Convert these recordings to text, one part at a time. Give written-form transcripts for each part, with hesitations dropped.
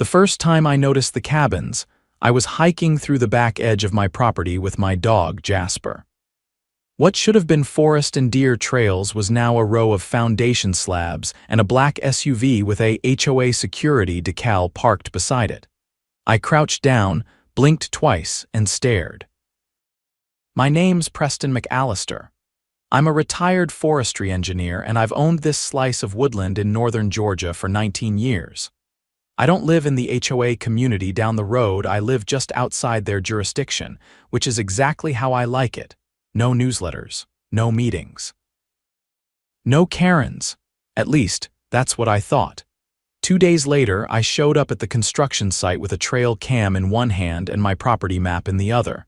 The first time I noticed the cabins, I was hiking through the back edge of my property with my dog, Jasper. What should have been forest and deer trails was now a row of foundation slabs and a black SUV with a HOA security decal parked beside it. I crouched down, blinked twice, and stared. My name's Preston McAllister. I'm a retired forestry engineer, and I've owned this slice of woodland in northern Georgia for 19 years. I don't live in the HOA community down the road, I live just outside their jurisdiction, which is exactly how I like it. No newsletters, no meetings. No Karens. At least, that's what I thought. 2 days later, I showed up at the construction site with a trail cam in one hand and my property map in the other.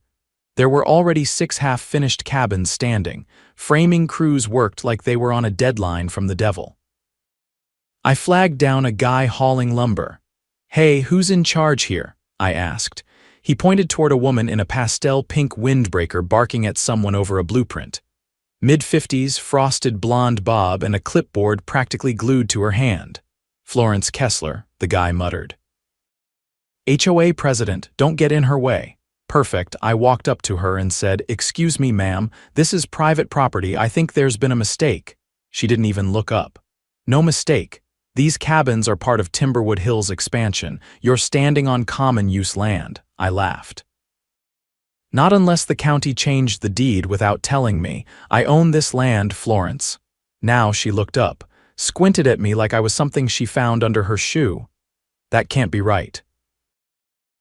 There were already 6 half-finished cabins standing. Framing crews worked like they were on a deadline from the devil. I flagged down a guy hauling lumber. "Hey, who's in charge here?" I asked. He pointed toward a woman in a pastel pink windbreaker barking at someone over a blueprint. Mid-50s, frosted blonde bob and a clipboard practically glued to her hand. "Florence Kessler," the guy muttered. "HOA president, don't get in her way." Perfect, I walked up to her and said, "Excuse me, ma'am, this is private property, I think there's been a mistake." She didn't even look up. "No mistake. These cabins are part of Timberwood Hills expansion. You're standing on common use land." I laughed. "Not unless the county changed the deed without telling me. I own this land, Florence." Now she looked up, squinted at me like I was something she found under her shoe. "That can't be right."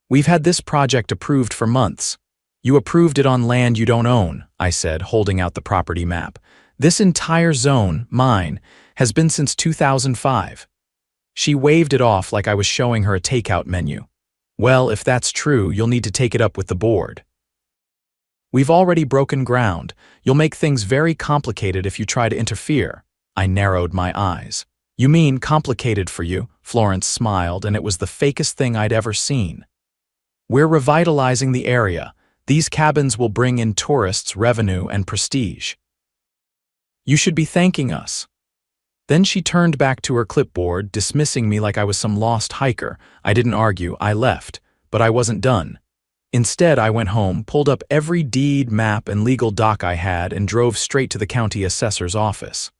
"We've had this project approved for months." "You approved it on land you don't own," I said, holding out the property map. "This entire zone, mine, has been since 2005. She waved it off like I was showing her a takeout menu. "Well, if that's true, you'll need to take it up with the board." "We've already broken ground. You'll make things very complicated if you try to interfere." I narrowed my eyes. "You mean complicated for you?" Florence smiled, and it was the fakest thing I'd ever seen. "We're revitalizing the area. These cabins will bring in tourists, revenue, and prestige. You should be thanking us." Then she turned back to her clipboard, dismissing me like I was some lost hiker. I didn't argue, I left, but I wasn't done. Instead, I went home, pulled up every deed, map, and legal doc I had, and drove straight to the county assessor's office.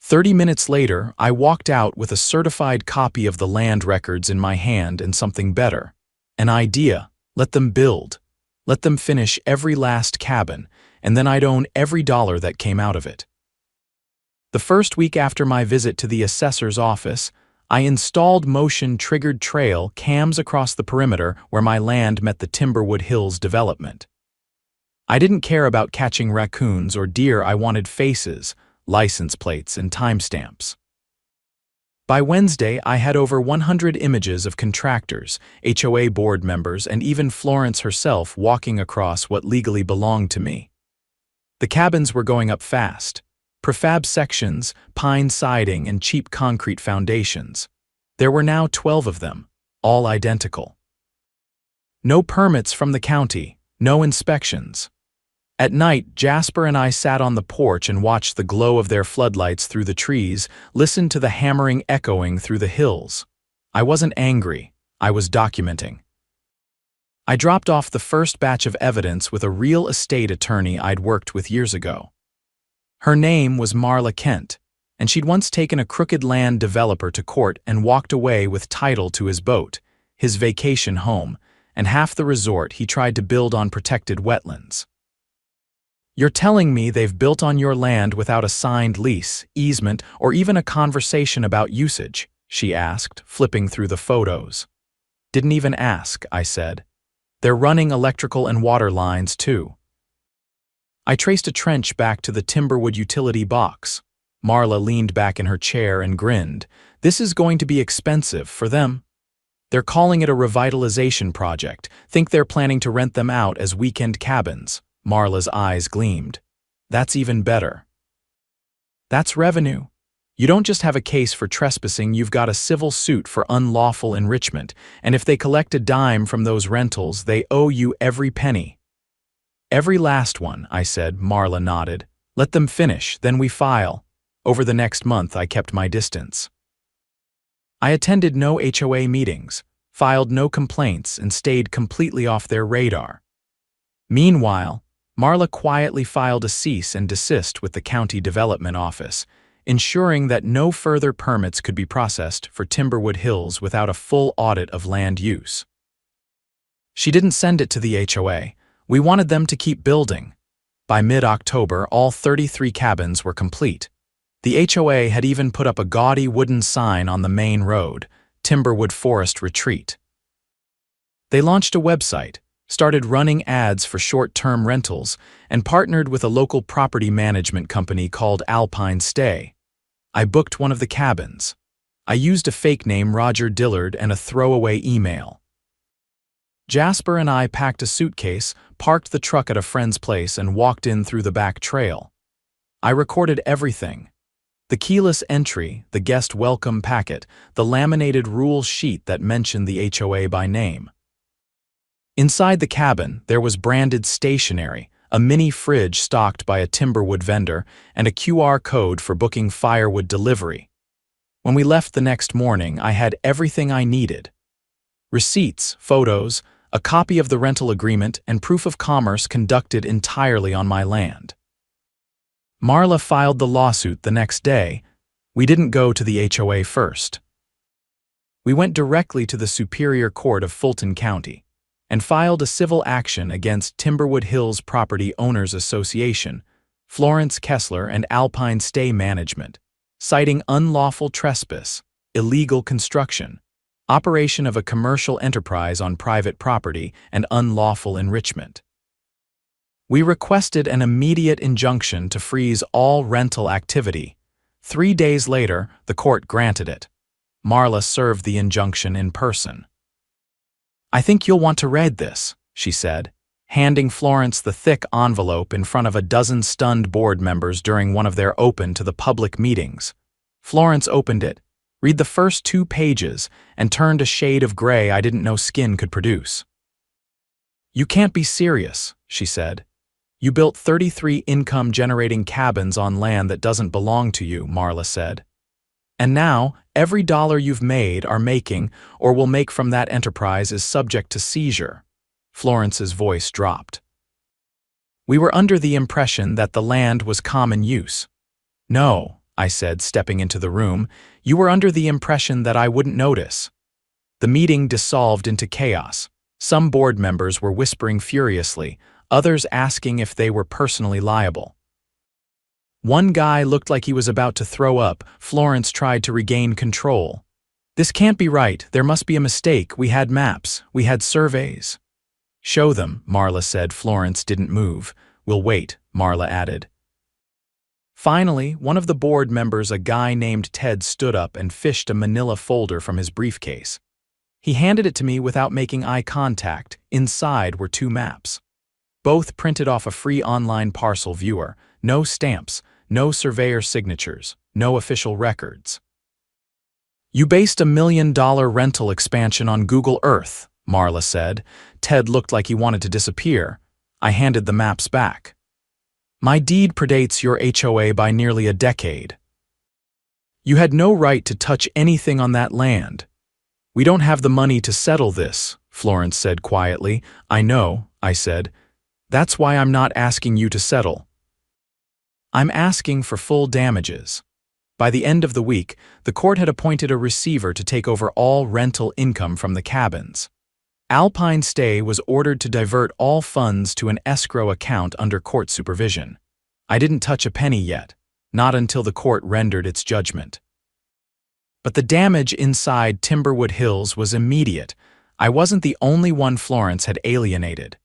30 minutes later, I walked out with a certified copy of the land records in my hand and something better. An idea. Let them build. Let them finish every last cabin, and then I'd own every dollar that came out of it. The first week after my visit to the assessor's office, I installed motion-triggered trail cams across the perimeter where my land met the Timberwood Hills development. I didn't care about catching raccoons or deer, I wanted faces, license plates, and timestamps. By Wednesday, I had over 100 images of contractors, HOA board members, and even Florence herself walking across what legally belonged to me. The cabins were going up fast. Prefab sections, pine siding, and cheap concrete foundations. There were now 12 of them, all identical. No permits from the county, no inspections. At night, Jasper and I sat on the porch and watched the glow of their floodlights through the trees, listened to the hammering echoing through the hills. I wasn't angry, I was documenting. I dropped off the first batch of evidence with a real estate attorney I'd worked with years ago. Her name was Marla Kent, and she'd once taken a crooked land developer to court and walked away with title to his boat, his vacation home, and half the resort he tried to build on protected wetlands. "You're telling me they've built on your land without a signed lease, easement, or even a conversation about usage?" she asked, flipping through the photos. "Didn't even ask," I said. "They're running electrical and water lines, too." I traced a trench back to the Timberwood utility box. Marla leaned back in her chair and grinned. "This is going to be expensive for them. They're calling it a revitalization project. Think they're planning to rent them out as weekend cabins." Marla's eyes gleamed. "That's even better. That's revenue. You don't just have a case for trespassing, you've got a civil suit for unlawful enrichment, and if they collect a dime from those rentals, they owe you every penny." "Every last one," I said. Marla nodded. "Let them finish, then we file." Over the next month, I kept my distance. I attended no HOA meetings, filed no complaints, and stayed completely off their radar. Meanwhile, Marla quietly filed a cease and desist with the County Development Office, ensuring that no further permits could be processed for Timberwood Hills without a full audit of land use. She didn't send it to the HOA. We wanted them to keep building. By mid-October, all 33 cabins were complete. The HOA had even put up a gaudy wooden sign on the main road, Timberwood Forest Retreat. They launched a website, started running ads for short-term rentals, and partnered with a local property management company called Alpine Stay. I booked one of the cabins. I used a fake name, Roger Dillard, and a throwaway email. Jasper and I packed a suitcase, parked the truck at a friend's place, and walked in through the back trail. I recorded everything. The keyless entry, the guest welcome packet, the laminated rule sheet that mentioned the HOA by name. Inside the cabin, there was branded stationery, a mini fridge stocked by a Timberwood vendor, and a QR code for booking firewood delivery. When we left the next morning, I had everything I needed. Receipts, photos, a copy of the rental agreement, and proof of commerce conducted entirely on my land. Marla filed the lawsuit the next day. We didn't go to the HOA first. We went directly to the Superior Court of Fulton County and filed a civil action against Timberwood Hills Property Owners Association, Florence Kessler, and Alpine Stay Management, citing unlawful trespass, illegal construction, operation of a commercial enterprise on private property, and unlawful enrichment. We requested an immediate injunction to freeze all rental activity. 3 days later, the court granted it. Marla served the injunction in person. "I think you'll want to read this," she said, handing Florence the thick envelope in front of a dozen stunned board members during one of their open-to-the-public meetings. Florence opened it, read the first 2 pages, and turned a shade of gray I didn't know skin could produce. "You can't be serious," she said. "You built 33 income-generating cabins on land that doesn't belong to you," Marla said. "And now, every dollar you've made, are making, or will make from that enterprise is subject to seizure." Florence's voice dropped. "We were under the impression that the land was common use." "No," I said, stepping into the room, "you were under the impression that I wouldn't notice." The meeting dissolved into chaos. Some board members were whispering furiously, others asking if they were personally liable. One guy looked like he was about to throw up. Florence tried to regain control. "This can't be right. There must be a mistake. We had maps. We had surveys." "Show them," Marla said. Florence didn't move. "We'll wait," Marla added. Finally, one of the board members, a guy named Ted, stood up and fished a manila folder from his briefcase. He handed it to me without making eye contact. Inside were 2 maps. Both printed off a free online parcel viewer. No stamps, no surveyor signatures, no official records. "You based $1 million rental expansion on Google Earth," Marla said. Ted looked like he wanted to disappear. I handed the maps back. "My deed predates your HOA by nearly a decade. You had no right to touch anything on that land." "We don't have the money to settle this," Florence said quietly. "I know," I said. "That's why I'm not asking you to settle. I'm asking for full damages." By the end of the week, the court had appointed a receiver to take over all rental income from the cabins. Alpine Stay was ordered to divert all funds to an escrow account under court supervision. I didn't touch a penny yet, not until the court rendered its judgment. But the damage inside Timberwood Hills was immediate. I wasn't the only one Florence had alienated.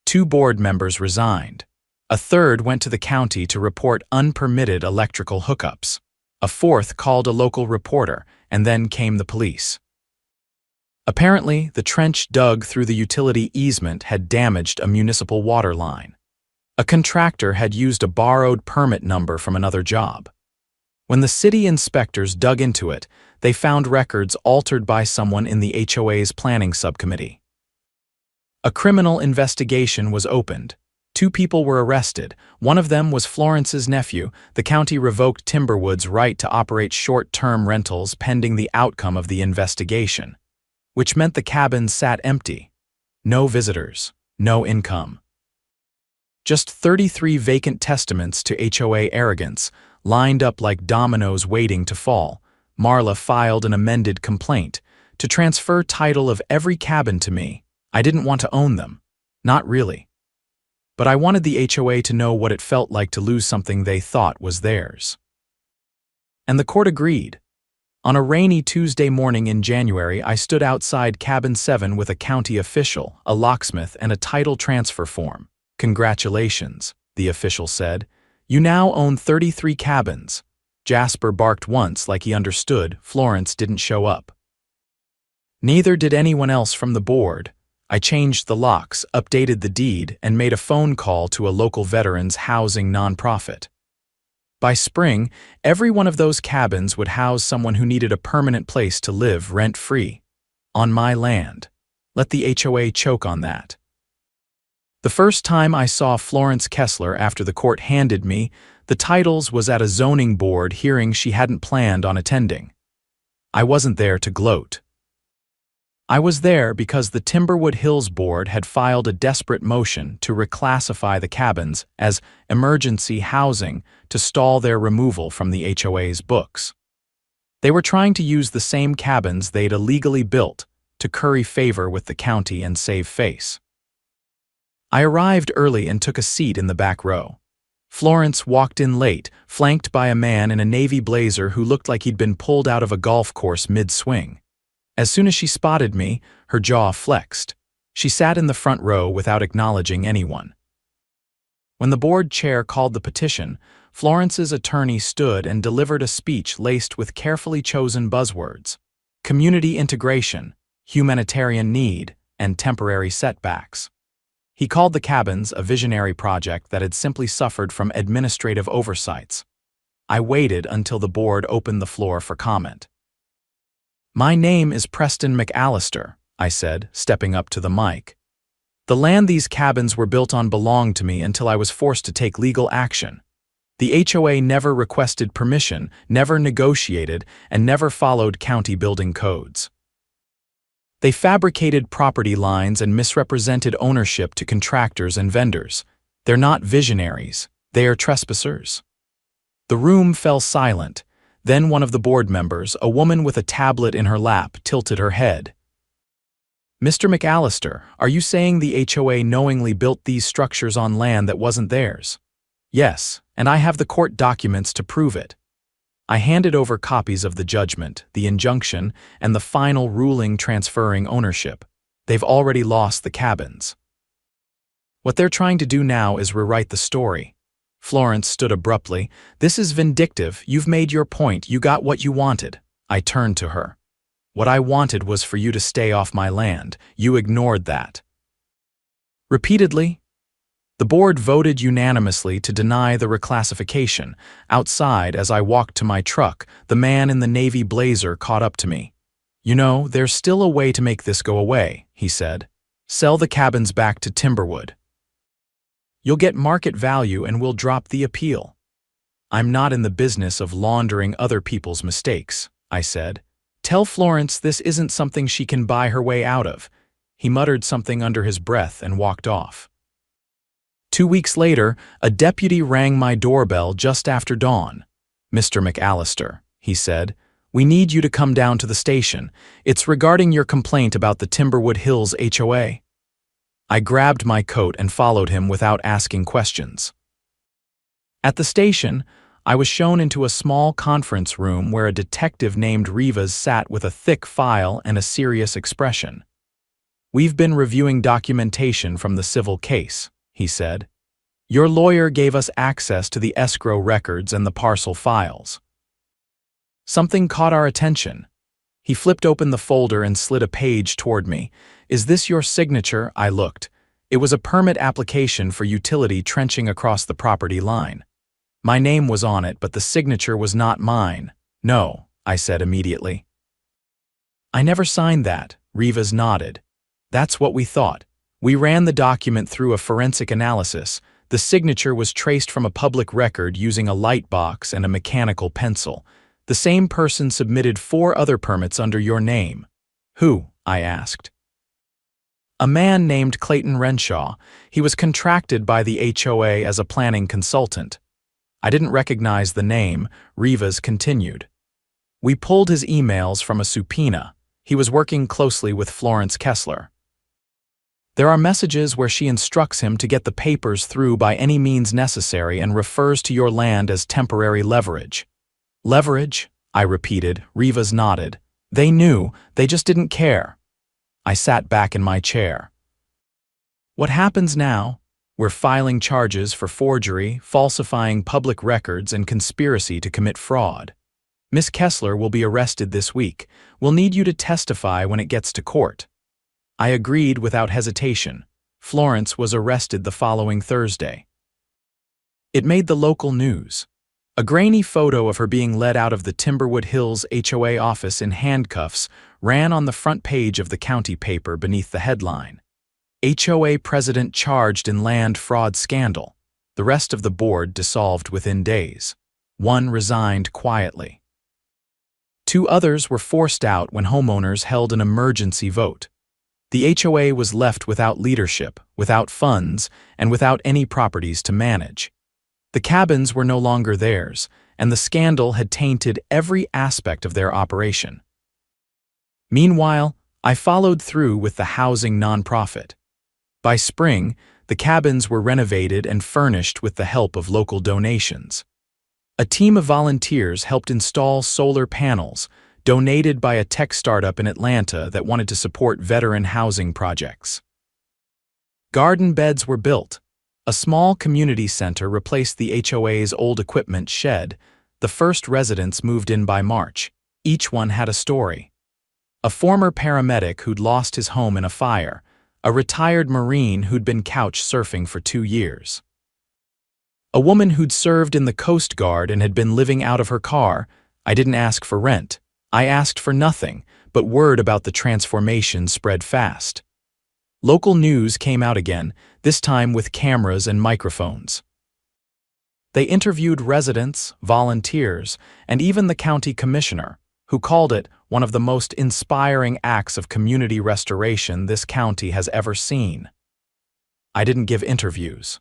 2 board members resigned. A third went to the county to report unpermitted electrical hookups. A fourth called a local reporter, and then came the police. Apparently, the trench dug through the utility easement had damaged a municipal water line. A contractor had used a borrowed permit number from another job. When the city inspectors dug into it, they found records altered by someone in the HOA's planning subcommittee. A criminal investigation was opened. 2 people were arrested. One of them was Florence's nephew. The county revoked Timberwood's right to operate short-term rentals pending the outcome of the investigation, which meant the cabins sat empty. No visitors, no income. Just 33 vacant testaments to HOA arrogance, lined up like dominoes waiting to fall. Marla filed an amended complaint to transfer title of every cabin to me. I didn't want to own them. Not really. But I wanted the HOA to know what it felt like to lose something they thought was theirs. And the court agreed. On a rainy Tuesday morning in January, I stood outside Cabin 7 with a county official, a locksmith, and a title transfer form. "Congratulations," the official said. "You now own 33 cabins." Jasper barked once like he understood. Florence didn't show up. Neither did anyone else from the board. I changed the locks, updated the deed, and made a phone call to a local veterans housing nonprofit. By spring, every one of those cabins would house someone who needed a permanent place to live rent-free. On my land. Let the HOA choke on that. The first time I saw Florence Kessler after the court handed me the titles was at a zoning board hearing she hadn't planned on attending. I wasn't there to gloat. I was there because the Timberwood Hills Board had filed a desperate motion to reclassify the cabins as emergency housing to stall their removal from the HOA's books. They were trying to use the same cabins they'd illegally built to curry favor with the county and save face. I arrived early and took a seat in the back row. Florence walked in late, flanked by a man in a navy blazer who looked like he'd been pulled out of a golf course mid-swing. As soon as she spotted me, her jaw flexed. She sat in the front row without acknowledging anyone. When the board chair called the petition, Florence's attorney stood and delivered a speech laced with carefully chosen buzzwords: community integration, humanitarian need, and temporary setbacks. He called the cabins a visionary project that had simply suffered from administrative oversights. I waited until the board opened the floor for comment. "My name is Preston McAllister," I said, stepping up to the mic. "The land these cabins were built on belonged to me until I was forced to take legal action. The HOA never requested permission, never negotiated, and never followed county building codes. They fabricated property lines and misrepresented ownership to contractors and vendors. They're not visionaries, they are trespassers." The room fell silent. Then one of the board members, a woman with a tablet in her lap, tilted her head. "Mr. McAllister, are you saying the HOA knowingly built these structures on land that wasn't theirs?" "Yes, and I have the court documents to prove it." I handed over copies of the judgment, the injunction, and the final ruling transferring ownership. They've already lost the cabins. What they're trying to do now is rewrite the story. Florence stood abruptly. "This is vindictive. You've made your point. You got what you wanted." I turned to her. "What I wanted was for you to stay off my land. You ignored that." Repeatedly. The board voted unanimously to deny the reclassification. Outside, as I walked to my truck, the man in the navy blazer caught up to me. "You know, there's still a way to make this go away," he said. "Sell the cabins back to Timberwood. You'll get market value and we'll drop the appeal." "I'm not in the business of laundering other people's mistakes," I said. "Tell Florence this isn't something she can buy her way out of." He muttered something under his breath and walked off. 2 weeks later, a deputy rang my doorbell just after dawn. "Mr. McAllister," he said, "we need you to come down to the station. It's regarding your complaint about the Timberwood Hills HOA." I grabbed my coat and followed him without asking questions. At the station, I was shown into a small conference room where a detective named Rivas sat with a thick file and a serious expression. "We've been reviewing documentation from the civil case," he said. "Your lawyer gave us access to the escrow records and the parcel files. Something caught our attention." He flipped open the folder and slid a page toward me. "Is this your signature?" I looked. It was a permit application for utility trenching across the property line. My name was on it, but the signature was not mine. "No," I said immediately. "I never signed that," Rivas nodded. "That's what we thought. We ran the document through a forensic analysis. The signature was traced from a public record using a light box and a mechanical pencil. The same person submitted 4 other permits under your name. Who? I asked. A man named Clayton Renshaw. He was contracted by the HOA as a planning consultant. I didn't recognize the name, Rivas continued. We pulled his emails from a subpoena. He was working closely with Florence Kessler. There are messages where she instructs him to get the papers through by any means necessary and refers to your land as temporary leverage. Leverage? I repeated. Rivas nodded. They knew, they just didn't care. I sat back in my chair. What happens now? We're filing charges for forgery, falsifying public records, and conspiracy to commit fraud. Miss Kessler will be arrested this week. We'll need you to testify when it gets to court. I agreed without hesitation. Florence was arrested the following Thursday. It made the local news. A grainy photo of her being led out of the Timberwood Hills HOA office in handcuffs ran on the front page of the county paper beneath the headline, HOA President Charged in Land Fraud Scandal. The rest of the board dissolved within days. 1 resigned quietly. 2 others were forced out when homeowners held an emergency vote. The HOA was left without leadership, without funds, and without any properties to manage. The cabins were no longer theirs, and the scandal had tainted every aspect of their operation. Meanwhile, I followed through with the housing nonprofit. By spring, the cabins were renovated and furnished with the help of local donations. A team of volunteers helped install solar panels, donated by a tech startup in Atlanta that wanted to support veteran housing projects. Garden beds were built. A small community center replaced the HOA's old equipment shed. The first residents moved in by March. Each one had a story. A former paramedic who'd lost his home in a fire. A retired Marine who'd been couch surfing for 2 years. A woman who'd served in the Coast Guard and had been living out of her car. I didn't ask for rent. I asked for nothing, but word about the transformation spread fast. Local news came out again, this time with cameras and microphones. They interviewed residents, volunteers, and even the county commissioner, who called it one of the most inspiring acts of community restoration this county has ever seen. I didn't give interviews.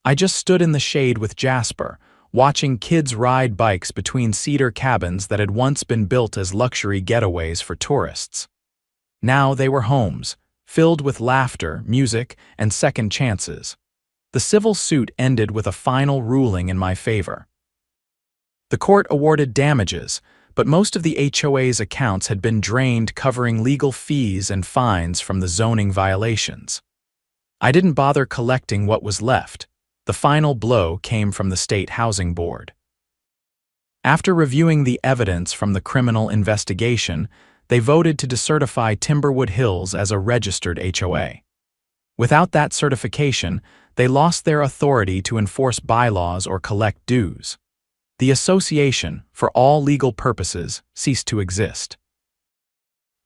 I just stood in the shade with Jasper, watching kids ride bikes between cedar cabins that had once been built as luxury getaways for tourists. Now they were homes, filled with laughter, music, and second chances. The civil suit ended with a final ruling in my favor. The court awarded damages, but most of the HOA's accounts had been drained, covering legal fees and fines from the zoning violations. I didn't bother collecting what was left. The final blow came from the State Housing Board. After reviewing the evidence from the criminal investigation, they voted to decertify Timberwood Hills as a registered HOA. Without that certification, they lost their authority to enforce bylaws or collect dues. The association, for all legal purposes, ceased to exist.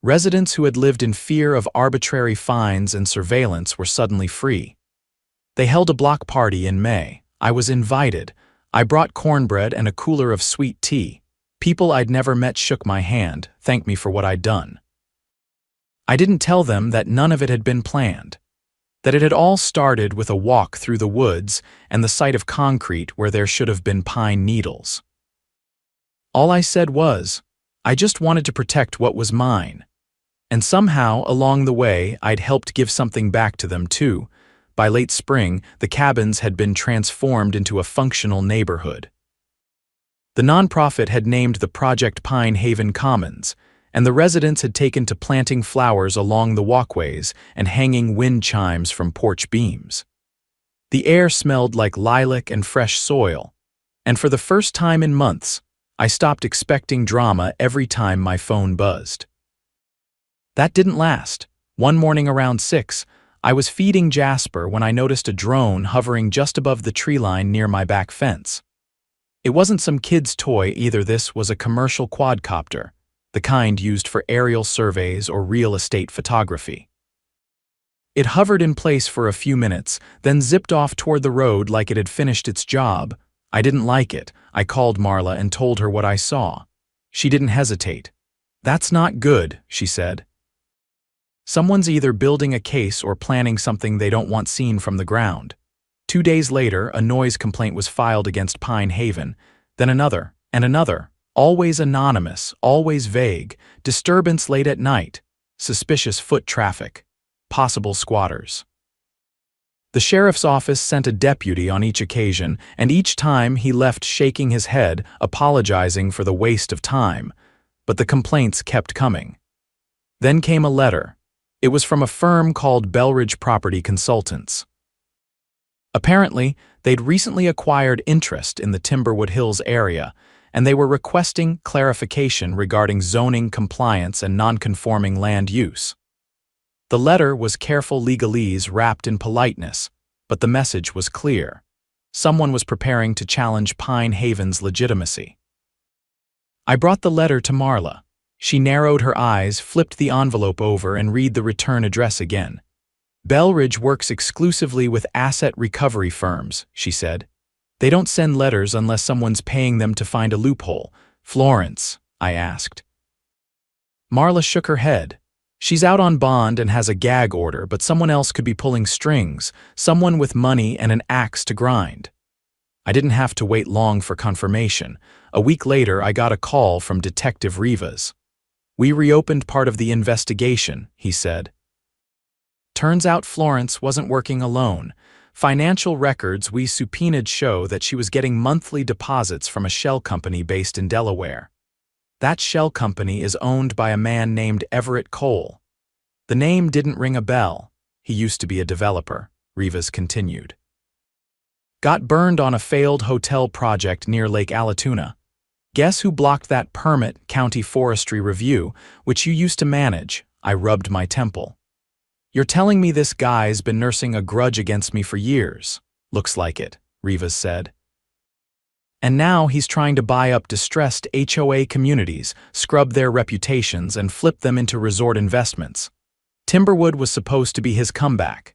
Residents who had lived in fear of arbitrary fines and surveillance were suddenly free. They held a block party in May. I was invited. I brought cornbread and a cooler of sweet tea. People I'd never met shook my hand, thanked me for what I'd done. I didn't tell them that none of it had been planned, that it had all started with a walk through the woods and the sight of concrete where there should have been pine needles. All I said was, I just wanted to protect what was mine. And somehow, along the way, I'd helped give something back to them too. By late spring, the cabins had been transformed into a functional neighborhood. The nonprofit had named the project Pine Haven Commons, and the residents had taken to planting flowers along the walkways and hanging wind chimes from porch beams. The air smelled like lilac and fresh soil, and for the first time in months, I stopped expecting drama every time my phone buzzed. That didn't last. One morning around 6, I was feeding Jasper when I noticed a drone hovering just above the tree line near my back fence. It wasn't some kid's toy either. This was a commercial quadcopter, the kind used for aerial surveys or real estate photography. It hovered in place for a few minutes, then zipped off toward the road like it had finished its job. I didn't like it. I called Marla and told her what I saw. She didn't hesitate. "That's not good," she said. "Someone's either building a case or planning something they don't want seen from the ground." 2 days later, a noise complaint was filed against Pine Haven, then another, and another, always anonymous, always vague, disturbance late at night, suspicious foot traffic, possible squatters. The sheriff's office sent a deputy on each occasion, and each time he left shaking his head, apologizing for the waste of time, but the complaints kept coming. Then came a letter. It was from a firm called Belridge Property Consultants. Apparently, they'd recently acquired interest in the Timberwood Hills area, and they were requesting clarification regarding zoning compliance and nonconforming land use. The letter was careful legalese wrapped in politeness, but the message was clear. Someone was preparing to challenge Pine Haven's legitimacy. I brought the letter to Marla. She narrowed her eyes, flipped the envelope over, and read the return address again. "Belridge works exclusively with asset recovery firms," she said. "They don't send letters unless someone's paying them to find a loophole." "Florence?" I asked. Marla shook her head. "She's out on bond and has a gag order, but someone else could be pulling strings, someone with money and an axe to grind." I didn't have to wait long for confirmation. A week later, I got a call from Detective Rivas. "We reopened part of the investigation," he said. Turns out Florence wasn't working alone. Financial records we subpoenaed show that she was getting monthly deposits from a shell company based in Delaware. That shell company is owned by a man named Everett Cole. The name didn't ring a bell. He used to be a developer, Rivas continued. Got burned on a failed hotel project near Lake Allatoona. Guess who blocked that permit, County Forestry Review, which you used to manage? I rubbed my temple. "You're telling me this guy's been nursing a grudge against me for years?" "Looks like it," Rivas said. "And now he's trying to buy up distressed HOA communities, scrub their reputations, and flip them into resort investments. Timberwood was supposed to be his comeback."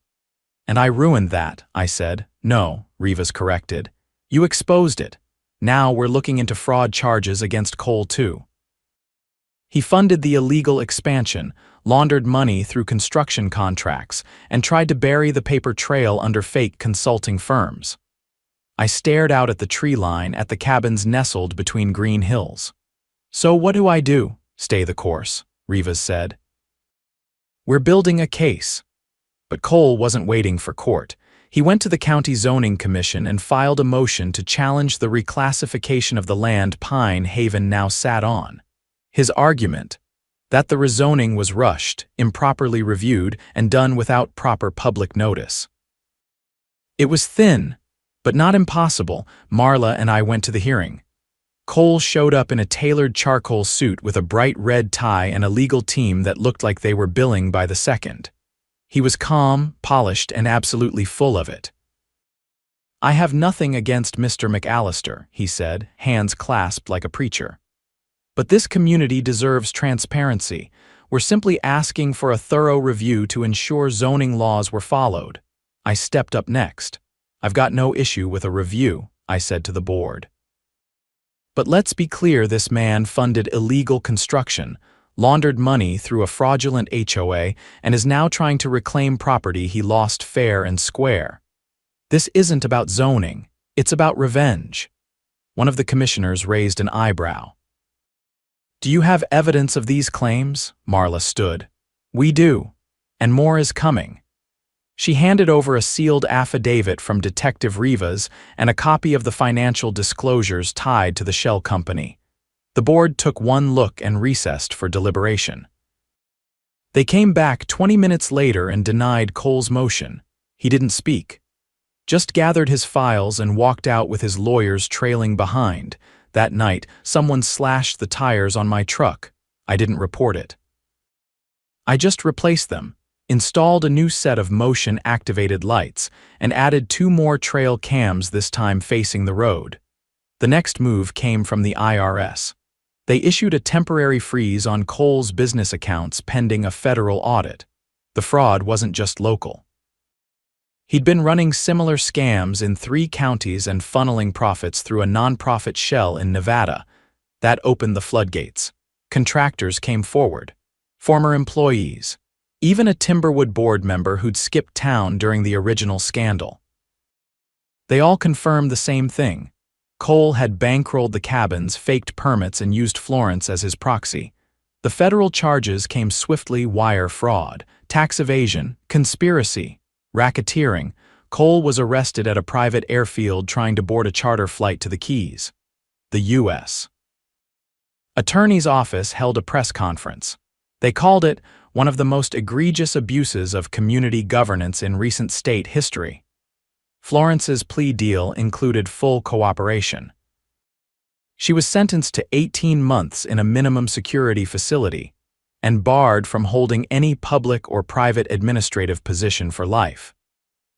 "And I ruined that," I said. "No," Rivas corrected. "You exposed it. Now we're looking into fraud charges against Cole too. He funded the illegal expansion, laundered money through construction contracts, and tried to bury the paper trail under fake consulting firms." I stared out at the tree line at the cabins nestled between green hills. "So what do I do?" "Stay the course," Rivas said. "We're building a case." But Cole wasn't waiting for court. He went to the county zoning commission and filed a motion to challenge the reclassification of the land Pine Haven now sat on. His argument: that the rezoning was rushed, improperly reviewed, and done without proper public notice. It was thin, but not impossible. Marla and I went to the hearing. Cole showed up in a tailored charcoal suit with a bright red tie and a legal team that looked like they were billing by the second. He was calm, polished, and absolutely full of it. "I have nothing against Mr. McAllister," he said, hands clasped like a preacher. "But this community deserves transparency. We're simply asking for a thorough review to ensure zoning laws were followed." I stepped up next. "I've got no issue with a review," I said to the board. "But let's be clear, this man funded illegal construction, laundered money through a fraudulent HOA, and is now trying to reclaim property he lost fair and square. This isn't about zoning, it's about revenge." One of the commissioners raised an eyebrow. "Do you have evidence of these claims?" Marla stood. "We do, and more is coming." She handed over a sealed affidavit from Detective Rivas and a copy of the financial disclosures tied to the shell company. The board took one look and recessed for deliberation. They came back 20 minutes later and denied Cole's motion. He didn't speak, just gathered his files and walked out with his lawyers trailing behind. That night, someone slashed the tires on my truck. I didn't report it. I just replaced them, installed a new set of motion-activated lights, and added 2 more trail cams, this time facing the road. The next move came from the IRS. They issued a temporary freeze on Cole's business accounts pending a federal audit. The fraud wasn't just local. He'd been running similar scams in 3 counties and funneling profits through a nonprofit shell in Nevada. That opened the floodgates. Contractors came forward. Former employees. Even a Timberwood board member who'd skipped town during the original scandal. They all confirmed the same thing. Cole had bankrolled the cabins, faked permits, and used Florence as his proxy. The federal charges came swiftly: wire fraud, tax evasion, conspiracy, racketeering. Cole was arrested at a private airfield trying to board a charter flight to the Keys. The U.S. Attorney's Office held a press conference. They called it one of the most egregious abuses of community governance in recent state history. Florence's plea deal included full cooperation. She was sentenced to 18 months in a minimum security facility and barred from holding any public or private administrative position for life.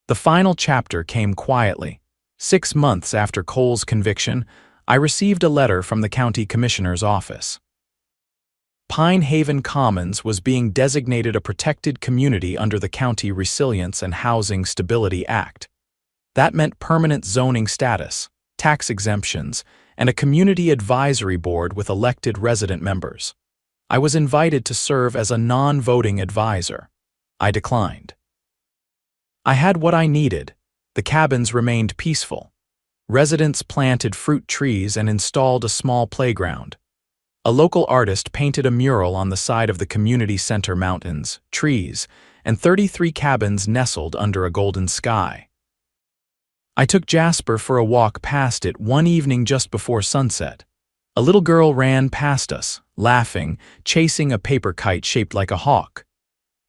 The final chapter came quietly. 6 months after Cole's conviction, I received a letter from the county commissioner's office. Pine Haven Commons was being designated a protected community under the County Resilience and Housing Stability Act. That meant permanent zoning status, tax exemptions, and a community advisory board with elected resident members. I was invited to serve as a non-voting advisor. I declined. I had what I needed. The cabins remained peaceful. Residents planted fruit trees and installed a small playground. A local artist painted a mural on the side of the community center: mountains, trees, and 33 cabins nestled under a golden sky. I took Jasper for a walk past it one evening just before sunset. A little girl ran past us, laughing, chasing a paper kite shaped like a hawk.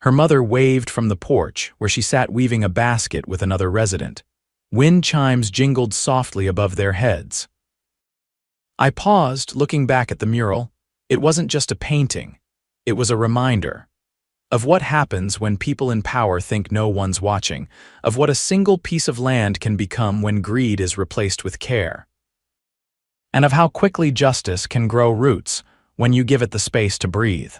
Her mother waved from the porch, where she sat weaving a basket with another resident. Wind chimes jingled softly above their heads. I paused, looking back at the mural. It wasn't just a painting. It was a reminder of what happens when people in power think no one's watching, of what a single piece of land can become when greed is replaced with care, and of how quickly justice can grow roots when you give it the space to breathe.